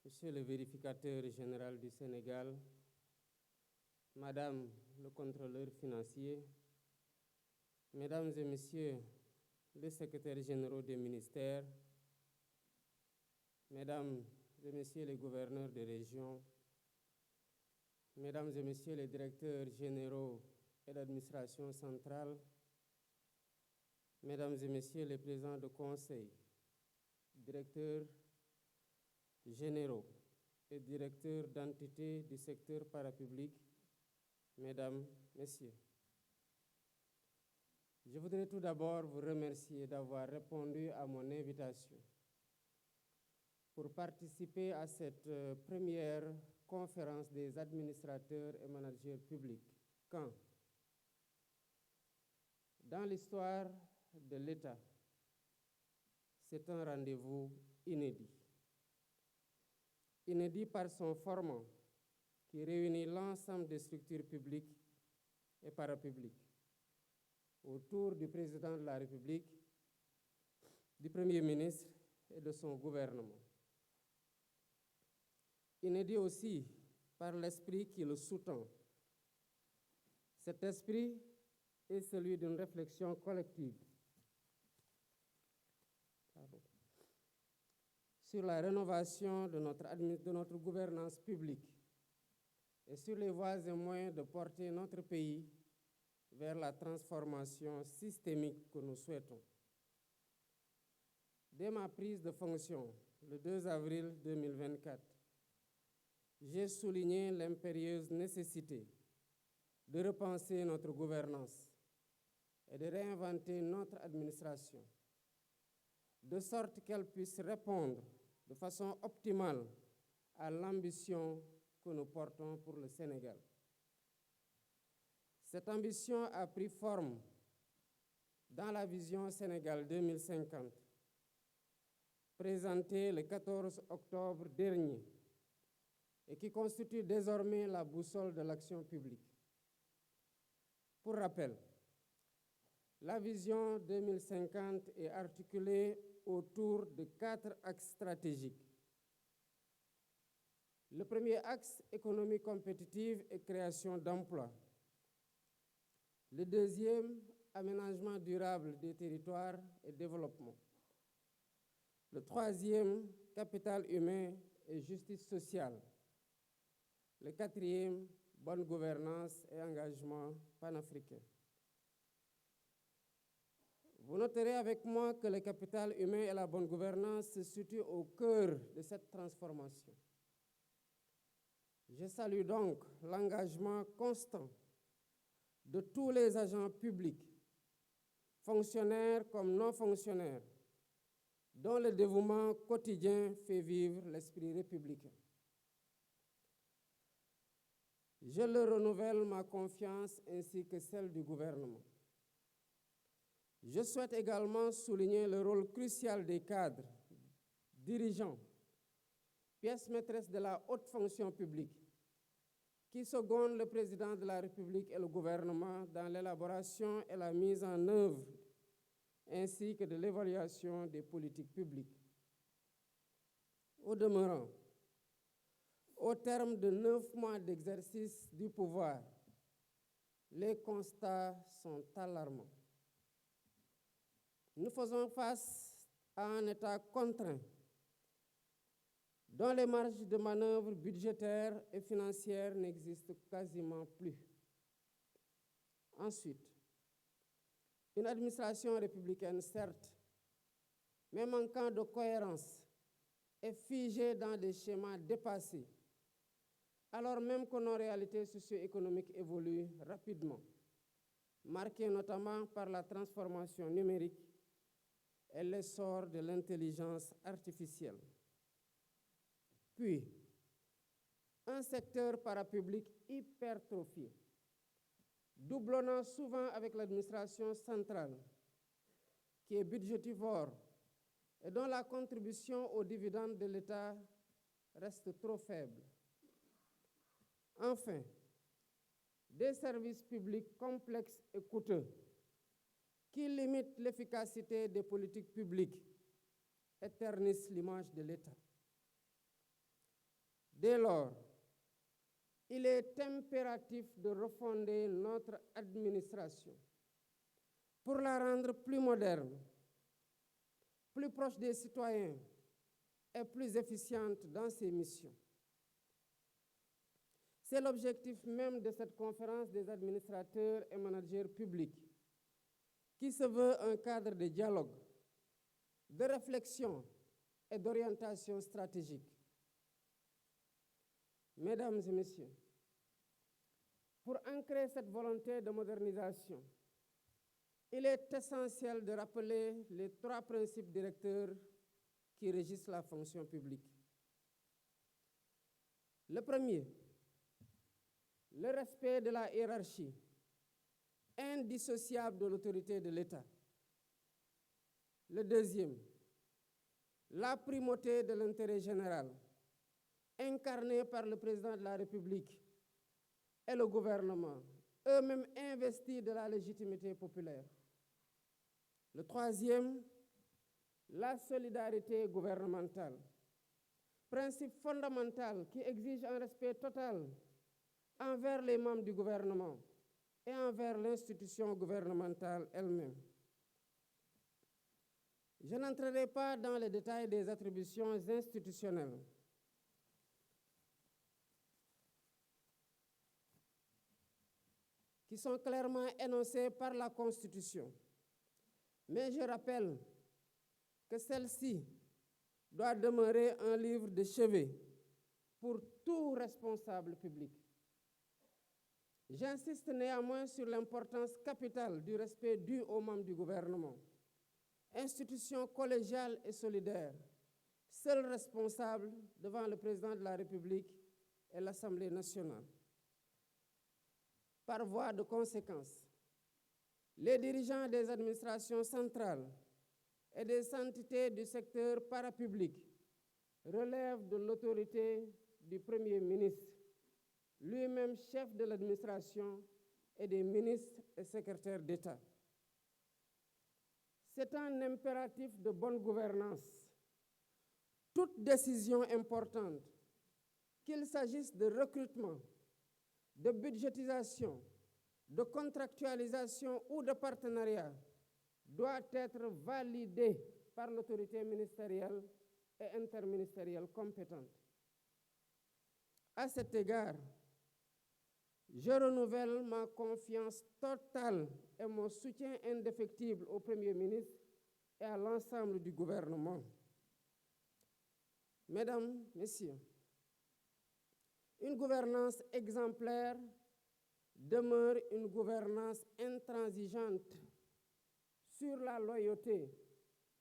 Monsieur le vérificateur général du Sénégal, Madame le contrôleur financier, Mesdames et Messieurs les secrétaires généraux des ministères, Mesdames et Messieurs les gouverneurs de région, Mesdames et Messieurs les directeurs généraux et d'administration centrale, Mesdames et Messieurs les présidents de conseil, directeurs généraux et directeurs d'entités du secteur parapublic, Mesdames, Messieurs. Je voudrais tout d'abord vous remercier d'avoir répondu à mon invitation pour participer à cette première conférence des administrateurs et managers publics, quand, dans l'histoire de l'État, c'est un rendez-vous inédit. Inédit par son format qui réunit l'ensemble des structures publiques et parapubliques autour du président de la République, du Premier ministre et de son gouvernement. Inédit aussi par l'esprit qui le sous-tend. Cet esprit est celui d'une réflexion collective sur la rénovation de notre gouvernance publique et sur les voies et moyens de porter notre pays vers la transformation systémique que nous souhaitons. Dès ma prise de fonction, le 2 avril 2024, j'ai souligné l'impérieuse nécessité de repenser notre gouvernance et de réinventer notre administration, de sorte qu'elle puisse répondre de façon optimale à l'ambition que nous portons pour le Sénégal. Cette ambition a pris forme dans la vision Sénégal 2050, présentée le 14 octobre dernier et qui constitue désormais la boussole de l'action publique. Pour rappel, la vision 2050 est articulée autour de 4 axes stratégiques. Le premier axe, économie compétitive et création d'emplois. Le deuxième, aménagement durable des territoires et développement. Le troisième, capital humain et justice sociale. Le quatrième, bonne gouvernance et engagement panafricain. Vous noterez avec moi que le capital humain et la bonne gouvernance se situent au cœur de cette transformation. Je salue donc l'engagement constant de tous les agents publics, fonctionnaires comme non fonctionnaires, dont le dévouement quotidien fait vivre l'esprit républicain. Je leur renouvelle ma confiance ainsi que celle du gouvernement. Je souhaite également souligner le rôle crucial des cadres, dirigeants, pièces maîtresses de la haute fonction publique, qui secondent le président de la République et le gouvernement dans l'élaboration et la mise en œuvre, ainsi que de l'évaluation des politiques publiques. Au demeurant, au terme de 9 mois d'exercice du pouvoir, les constats sont alarmants. Nous faisons face à un État contraint, dont les marges de manœuvre budgétaires et financières n'existent quasiment plus. Ensuite, une administration républicaine, certes, mais manquant de cohérence et figée dans des schémas dépassés, alors même que nos réalités socio-économiques évoluent rapidement, marquées notamment par la transformation numérique et l'essor de l'intelligence artificielle. Puis, un secteur parapublic hypertrophié, doublonnant souvent avec l'administration centrale, qui est budgétivore et dont la contribution aux dividendes de l'État reste trop faible. Enfin, des services publics complexes et coûteux qui limitent l'efficacité des politiques publiques, éternissent l'image de l'État. Dès lors, il est impératif de refonder notre administration pour la rendre plus moderne, plus proche des citoyens et plus efficiente dans ses missions. C'est l'objectif même de cette conférence des administrateurs et managers publics, qui se veut un cadre de dialogue, de réflexion et d'orientation stratégique. Mesdames et messieurs, pour ancrer cette volonté de modernisation, il est essentiel de rappeler les 3 principes directeurs qui régissent la fonction publique. Le premier, le respect de la hiérarchie, indissociable de l'autorité de l'État. Le deuxième, la primauté de l'intérêt général, incarné par le président de la République et le gouvernement, eux-mêmes investis de la légitimité populaire. Le troisième, la solidarité gouvernementale, principe fondamental qui exige un respect total envers les membres du gouvernement et envers l'institution gouvernementale elle-même. Je n'entrerai pas dans les détails des attributions institutionnelles. Qui sont clairement énoncées par la Constitution. Mais je rappelle que celle-ci doit demeurer un livre de chevet pour tout responsable public. J'insiste néanmoins sur l'importance capitale du respect dû aux membres du gouvernement, institution collégiale et solidaire, seul responsable devant le président de la République et l'Assemblée nationale. Par voie de conséquence, les dirigeants des administrations centrales et des entités du secteur parapublic relèvent de l'autorité du Premier ministre, lui-même chef de l'administration, et des ministres et secrétaires d'État. C'est un impératif de bonne gouvernance. Toute décision importante, qu'il s'agisse de recrutement, de budgétisation, de contractualisation ou de partenariat, doit être validée par l'autorité ministérielle et interministérielle compétente. À cet égard, je renouvelle ma confiance totale et mon soutien indéfectible au Premier ministre et à l'ensemble du gouvernement. Mesdames, Messieurs, une gouvernance exemplaire demeure une gouvernance intransigeante sur la loyauté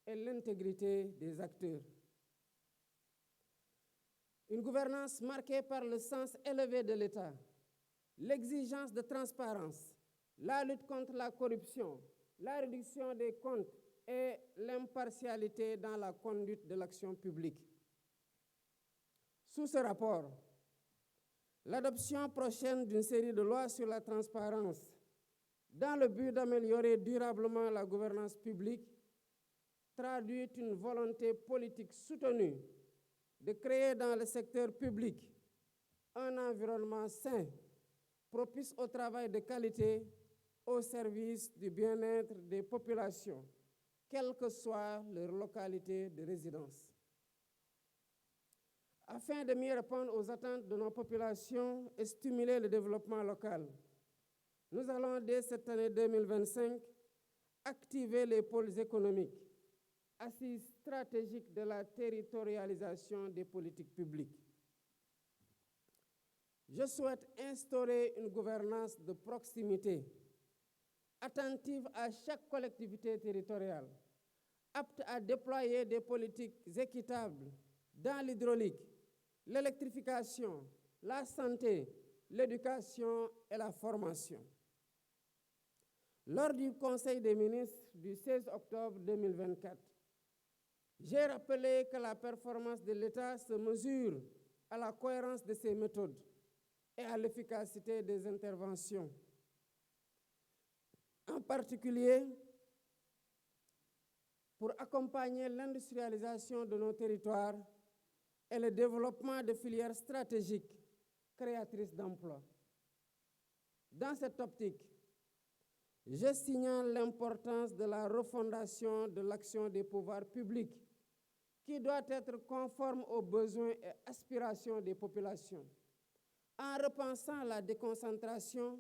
et l'intégrité des acteurs. Une gouvernance marquée par le sens élevé de l'État, l'exigence de transparence, la lutte contre la corruption, la réduction des comptes et l'impartialité dans la conduite de l'action publique. Sous ce rapport, l'adoption prochaine d'une série de lois sur la transparence dans le but d'améliorer durablement la gouvernance publique traduit une volonté politique soutenue de créer dans le secteur public un environnement sain, propice au travail de qualité, au service du bien-être des populations, quelle que soit leur localité de résidence. Afin de mieux répondre aux attentes de nos populations et stimuler le développement local, nous allons dès cette année 2025 activer les pôles économiques, assises stratégiques de la territorialisation des politiques publiques. Je souhaite instaurer une gouvernance de proximité, attentive à chaque collectivité territoriale, apte à déployer des politiques équitables dans l'hydraulique, l'électrification, la santé, l'éducation et la formation. Lors du Conseil des ministres du 16 octobre 2024, j'ai rappelé que la performance de l'État se mesure à la cohérence de ses méthodes et à l'efficacité des interventions. En particulier, pour accompagner l'industrialisation de nos territoires, et le développement de filières stratégiques créatrices d'emplois. Dans cette optique, je signale l'importance de la refondation de l'action des pouvoirs publics qui doit être conforme aux besoins et aspirations des populations, en repensant la déconcentration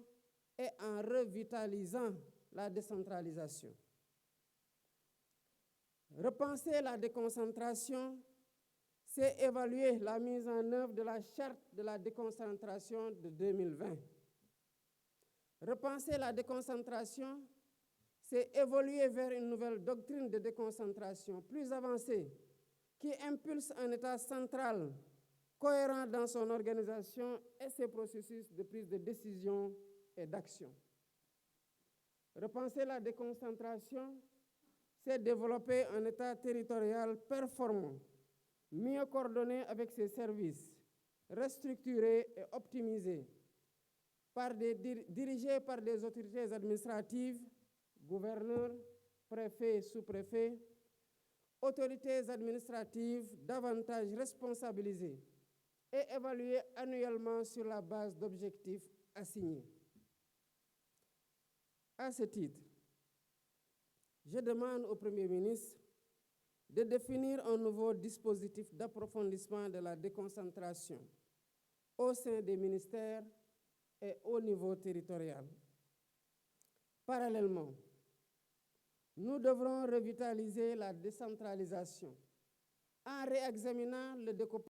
et en revitalisant la décentralisation. Repenser la déconcentration, c'est évaluer la mise en œuvre de la charte de la déconcentration de 2020. Repenser la déconcentration, c'est évoluer vers une nouvelle doctrine de déconcentration plus avancée qui impulse un État central cohérent dans son organisation et ses processus de prise de décision et d'action. Repenser la déconcentration, c'est développer un État territorial performant, mieux coordonné avec ses services, restructuré et optimisé, dirigé par des autorités administratives, gouverneurs, préfets, sous-préfets, autorités administratives davantage responsabilisées et évaluées annuellement sur la base d'objectifs assignés. À ce titre, je demande au Premier ministre de définir un nouveau dispositif d'approfondissement de la déconcentration au sein des ministères et au niveau territorial. Parallèlement, nous devrons revitaliser la décentralisation en réexaminant le découpage